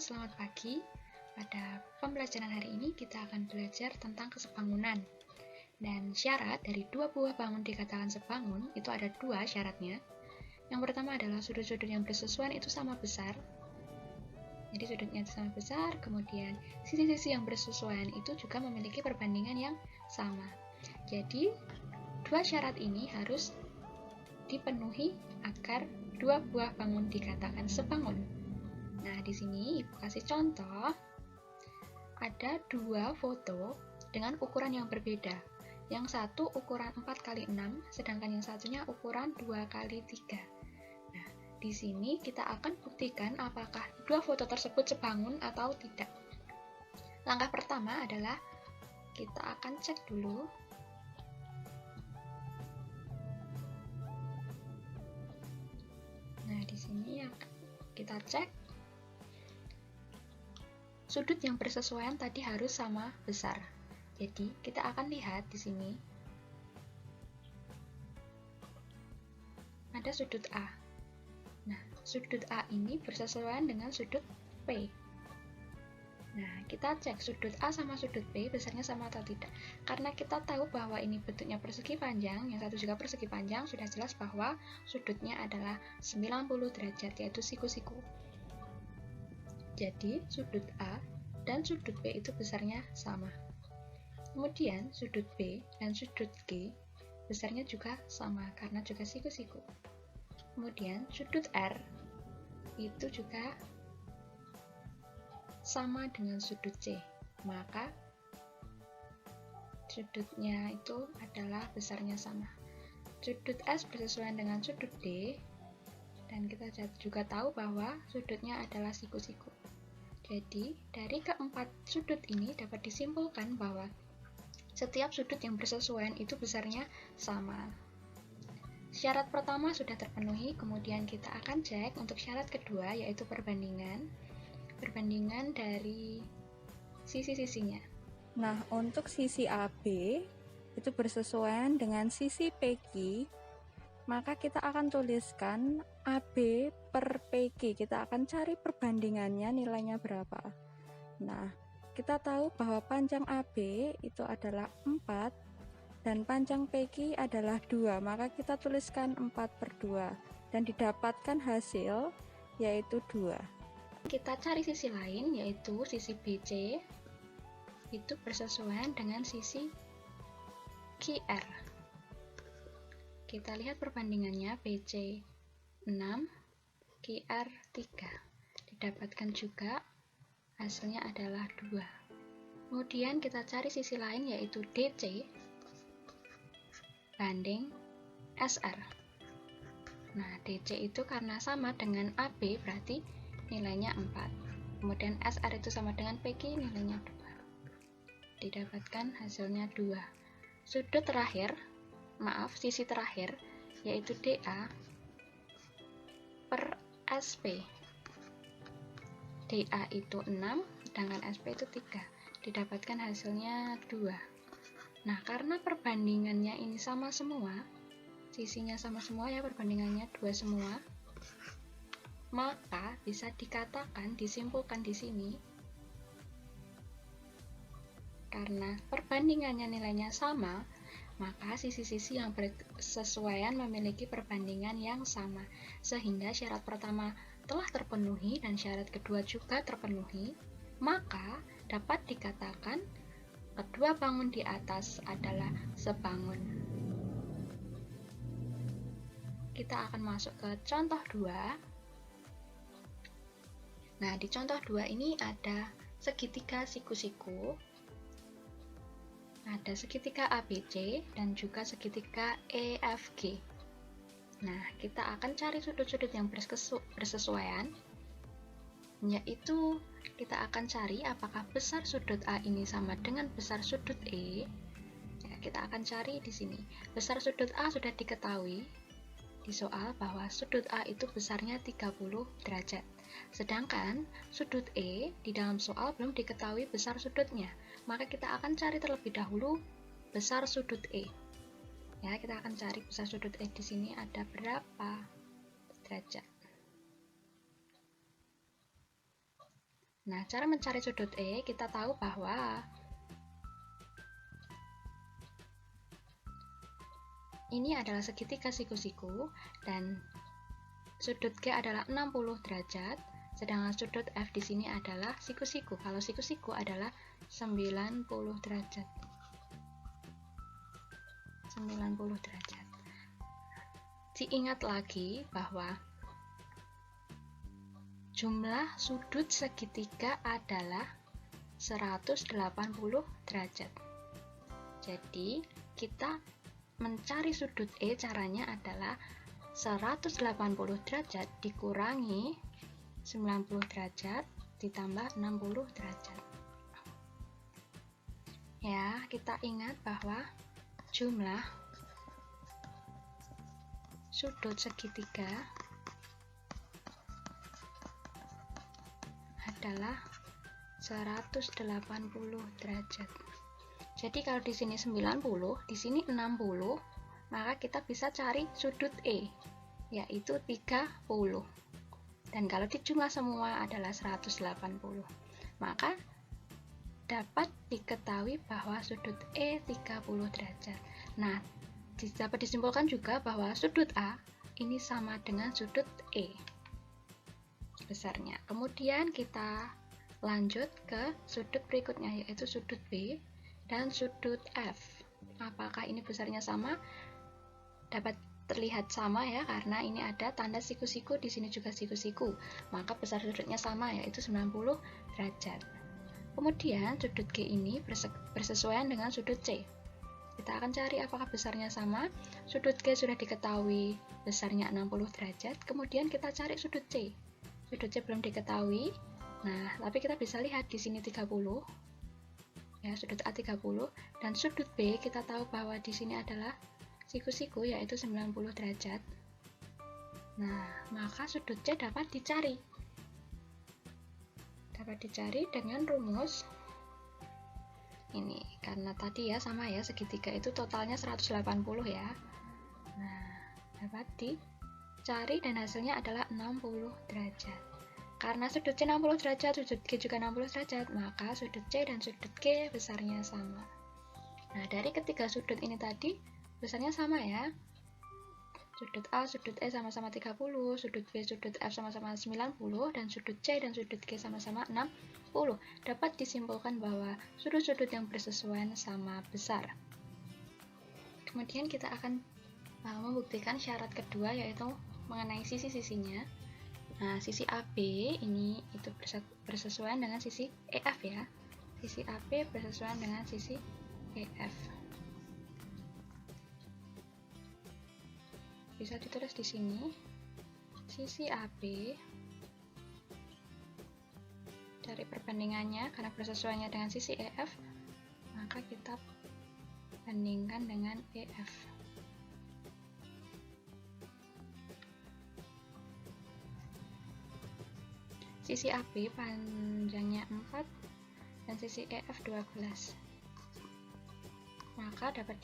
selamat pagi. Pada pembelajaran hari ini kita akan belajar tentang kesebangunan. Dan syarat dari dua buah bangun dikatakan sebangun itu ada dua syaratnya. Yang pertama adalah sudut-sudut yang bersesuaian itu sama besar. Jadi sudutnya itu sama besar, kemudian sisi-sisi yang bersesuaian itu juga memiliki perbandingan yang sama. Jadi dua syarat ini harus dipenuhi agar dua buah bangun dikatakan sebangun. Nah, di sini Ibu kasih contoh, ada dua foto dengan ukuran yang berbeda. Yang satu ukuran 4x6, sedangkan yang satunya ukuran 2x3. Nah, di sini kita akan buktikan apakah dua foto tersebut sebangun atau tidak. Langkah pertama adalah kita akan cek dulu. Nah, di sini kita cek. Sudut yang bersesuaian tadi harus sama besar. Jadi, kita akan lihat di sini. Ada sudut A. Nah, sudut A ini bersesuaian dengan sudut P. Nah, kita cek sudut A sama sudut P besarnya sama atau tidak. Karena kita tahu bahwa ini bentuknya persegi panjang, yang satu juga persegi panjang, sudah jelas bahwa sudutnya adalah 90 derajat, yaitu siku-siku. Jadi, sudut A dan sudut B itu besarnya sama. Kemudian, sudut B dan sudut G besarnya juga sama, karena juga siku-siku. Kemudian, sudut R itu juga sama dengan sudut C. Maka, sudutnya itu adalah besarnya sama. Sudut S bersesuaian dengan sudut D, dan kita juga tahu bahwa sudutnya adalah siku-siku. Jadi, dari keempat sudut ini dapat disimpulkan bahwa setiap sudut yang bersesuaian itu besarnya sama. Syarat pertama sudah terpenuhi, kemudian kita akan cek untuk syarat kedua, yaitu perbandingan. Perbandingan dari sisi-sisinya. Nah, untuk sisi AB itu bersesuaian dengan sisi PQ, maka kita akan tuliskan AB per PQ. Kita akan cari perbandingannya, nilainya berapa. Nah, kita tahu bahwa panjang AB itu adalah 4 dan panjang PQ adalah 2, maka kita tuliskan 4/2 dan didapatkan hasil yaitu 2. Kita cari sisi lain, yaitu sisi BC itu bersesuaian dengan sisi QR. Kita lihat perbandingannya, BC 6, QR 3. Didapatkan juga hasilnya adalah 2. Kemudian kita cari sisi lain, yaitu DC banding SR. Nah, DC itu karena sama dengan AB berarti nilainya 4. Kemudian SR itu sama dengan PQ, nilainya 2. Didapatkan hasilnya 2. Sudut terakhir, sisi terakhir, yaitu DA per SP. DA itu 6, sedangkan SP itu 3. Didapatkan hasilnya 2. Nah, karena perbandingannya ini sama semua, sisinya sama semua ya, perbandingannya 2 semua, maka bisa dikatakan, disimpulkan di sini, karena perbandingannya nilainya sama, maka sisi-sisi yang bersesuaian memiliki perbandingan yang sama, sehingga syarat pertama telah terpenuhi dan syarat kedua juga terpenuhi, maka dapat dikatakan kedua bangun di atas adalah sebangun. Kita akan masuk ke contoh 2. Nah, di contoh 2 ini ada segitiga siku-siku, ada segitiga ABC, dan juga segitiga EFG. Nah, kita akan cari sudut-sudut yang bersesuaian, yaitu kita akan cari apakah besar sudut A ini sama dengan besar sudut E. Ya, kita akan cari di sini. Besar sudut A sudah diketahui di soal bahwa sudut A itu besarnya 30 derajat. Sedangkan sudut E di dalam soal belum diketahui besar sudutnya. Maka kita akan cari terlebih dahulu besar sudut E. Ya, kita akan cari besar sudut E di sini ada berapa derajat. Nah, cara mencari sudut E, kita tahu bahwa ini adalah segitiga siku-siku dan sudut G adalah 60 derajat, sedangkan sudut F di sini adalah siku-siku. Kalau siku-siku adalah 90 derajat. 90 derajat. Diingat lagi bahwa jumlah sudut segitiga adalah 180 derajat. Jadi, kita mencari sudut E caranya adalah 180 derajat dikurangi 90 derajat ditambah 60 derajat. Ya, kita ingat bahwa jumlah sudut segitiga adalah 180 derajat. Jadi kalau di sini 90, di sini 60, maka kita bisa cari sudut E, yaitu 30. Dan kalau dijumlah semua adalah 180, maka dapat diketahui bahwa sudut E 30 derajat. Nah, dapat disimpulkan juga bahwa sudut A ini sama dengan sudut E besarnya. Kemudian kita lanjut ke sudut berikutnya, yaitu sudut B dan sudut F. Apakah ini besarnya sama? Dapat terlihat sama ya, karena ini ada tanda siku-siku, di sini juga siku-siku. Maka besar sudutnya sama, yaitu 90 derajat. Kemudian sudut G ini bersesuaian dengan sudut C. Kita akan cari apakah besarnya sama. Sudut G sudah diketahui besarnya 60 derajat. Kemudian kita cari sudut C. Sudut C belum diketahui. Nah, tapi kita bisa lihat di sini 30. Ya, sudut A 30 dan sudut B kita tahu bahwa di sini adalah siku-siku, yaitu 90 derajat. Nah, maka sudut C dapat dicari. Dapat dicari dengan rumus ini, karena tadi ya sama ya, segitiga itu totalnya 180 ya. Nah, dapat dicari dan hasilnya adalah 60 derajat. Karena sudut C 60 derajat, sudut G juga 60 derajat, maka sudut C dan sudut G besarnya sama. Nah, dari ketiga sudut ini tadi besarnya sama ya. Sudut A, sudut E sama-sama 30, sudut B, sudut F sama-sama 90, dan sudut C dan sudut G sama-sama 60. Dapat disimpulkan bahwa sudut-sudut yang bersesuaian sama besar. Kemudian kita akan membuktikan syarat kedua, yaitu mengenai sisi-sisinya. Nah, sisi AB ini itu bersesuaian dengan sisi EF ya. Sisi AB bersesuaian dengan sisi EF. Bisa ditulis di sini. Sisi AB dari perbandingannya, karena bersesuaiannya dengan sisi EF, maka kita bandingkan dengan EF. Sisi AB panjangnya 4 dan sisi EF 12. Maka dapat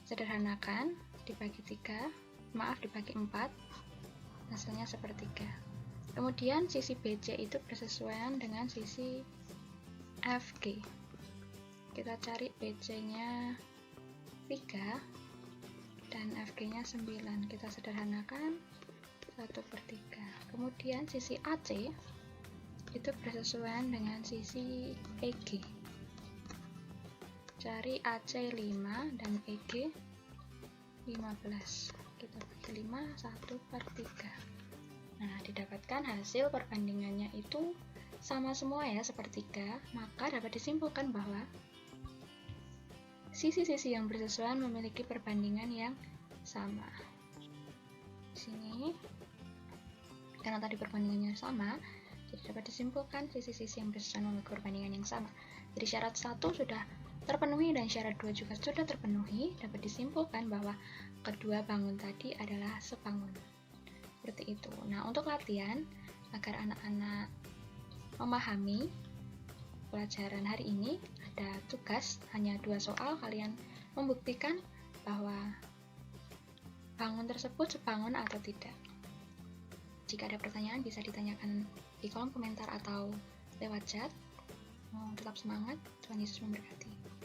disederhanakan, dibagi 4, hasilnya sepertiga. Kemudian sisi BC itu bersesuaian dengan sisi FG. Kita cari BC-nya 3 dan FG-nya 9. Kita sederhanakan 1/3. Kemudian sisi AC itu bersesuaian dengan sisi EG. Cari AC 5 dan EG 15. Kita bagi 5, 1/3. Nah, didapatkan hasil perbandingannya itu sama semua ya, sepertiga. Maka dapat disimpulkan bahwa sisi-sisi yang bersesuaian memiliki perbandingan yang sama. Di sini, karena tadi perbandingannya sama, jadi dapat disimpulkan sisi-sisi yang bersesuaian memiliki perbandingan yang sama. Jadi syarat 1 sudah terpenuhi dan syarat 2 juga sudah terpenuhi. Dapat disimpulkan bahwa kedua bangun tadi adalah sebangun. Seperti itu. Nah, untuk latihan agar anak-anak memahami pelajaran hari ini, ada tugas hanya 2 soal. Kalian membuktikan bahwa bangun tersebut sebangun atau tidak. Jika ada pertanyaan bisa ditanyakan di kolom komentar atau lewat chat. Tetap semangat, Tuhan Yesus memberkati.